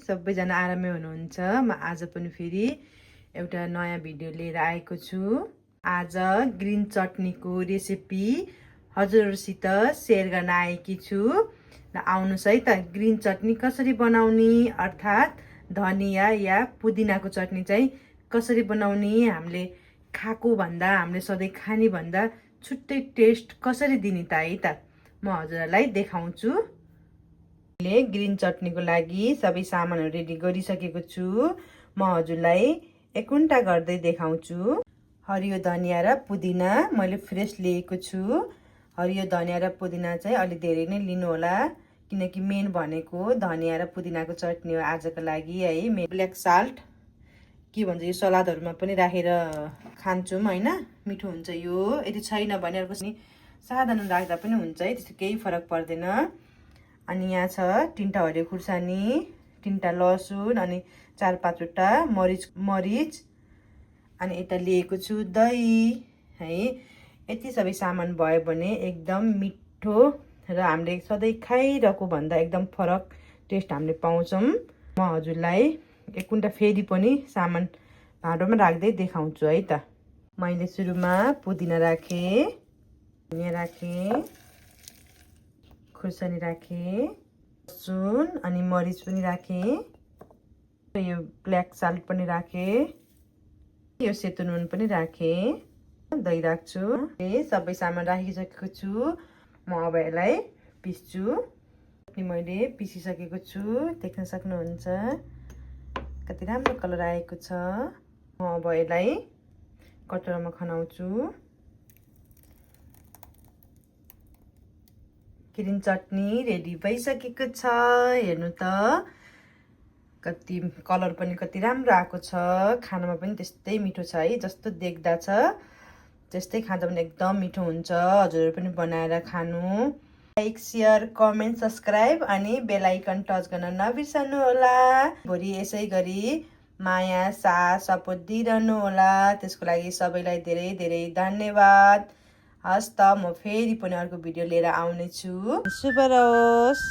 सबैजना आरामै हुनुहुन्छ। म आज पनि फेरि एउटा नयाँ भिडियो लिएर आएको छु। आज ग्रिन चटनीको रेसिपी हजुरहरूसित सेयर गर्न आएकी छु। र आउनुहोस् है त ग्रिन चटनी कसरी बनाउने, अर्थात् धनिया या पुदिनाको चटनी चाहिँ कसरी बनाउने, हामीले खाएको भन्दा, हामीले सधैँ खाने भन्दा छुट्टै टेस्ट कसरी दिने त है त म हजुरहरूलाई देखाउँछु। मैले ग्रिन चटनीको लागि सबै सामानहरू रेडी गरिसकेको छु। म हजुरलाई एकउन्टा गर्दै देखाउँछु। हरियो धनिया र पुदिना मैले फ्रेस लिएको छु। हरियो धनिया र पुदिना चाहिँ अलि धेरै नै लिनु होला, किनकि मेन भनेको धनिया र पुदिनाको चटनी हो आजको लागि है। ब्ल्याक साल्ट के भन्छ, यो सलादहरूमा पनि राखेर खान्छौँ होइन, मिठो हुन्छ यो। यदि छैन भने अर्को साधारण राख्दा पनि हुन्छ है, त्यस्तो केही फरक पर्दैन। अनि यहाँ छ 3टा हरियो खुर्सानी, 3टा लसुन, अनि 4-5वटा मरिच, अनि यता लिएको छु दही है। यति सबै सामान भयो भने एकदम मिठो र हामीले सधैँ खाइरहेको भन्दा एकदम फरक टेस्ट हामीले पाउँछौँ। म हजुरलाई एकउन्टा फेरि पनि सामान भाँडोमा राख्दै देखाउँछु है त। मैले सुरुमा पुदिना राखेँ, धनिया राखेँ, खुर्सानी राखेँ, लसुन अनि मरिच पनि राखेँ, यो ब्ल्याक साल्ट पनि राखेँ, यो सेतो नुन पनि राखेँ, दही राख्छु। सबै सामान राखिसकेको छु। म अब यसलाई पिस्छु। मैले पिसिसकेको छु, देख्न सक्नुहुन्छ कति राम्रो कलर आएको छ। म अब यसलाई कटोरामा खनाउँछु। ग्रिन चटनी रेडी भइसकेको छ। हेर्नु त कति कलर पनि कति राम्रो आएको छ, खानामा पनि त्यस्तै मिठो छ है। जस्तो देख्दा छ त्यस्तै खाँदा पनि एकदम मिठो हुन्छ। हजुरहरू पनि बनाएर खानु। लाइक, सेयर, कमेन्ट, सब्सक्राइब अनि बेल आइकन टच गर्न नबिर्सनु होला। भोलि यसै गरी माया साथ सपोर्ट दिइरहनु होला। त्यसको लागि सबैलाई धेरै धेरै धन्यवाद। हस् त, म फेरि पनि अर्को भिडियो लिएर आउनेछु। शुभ रहोस्।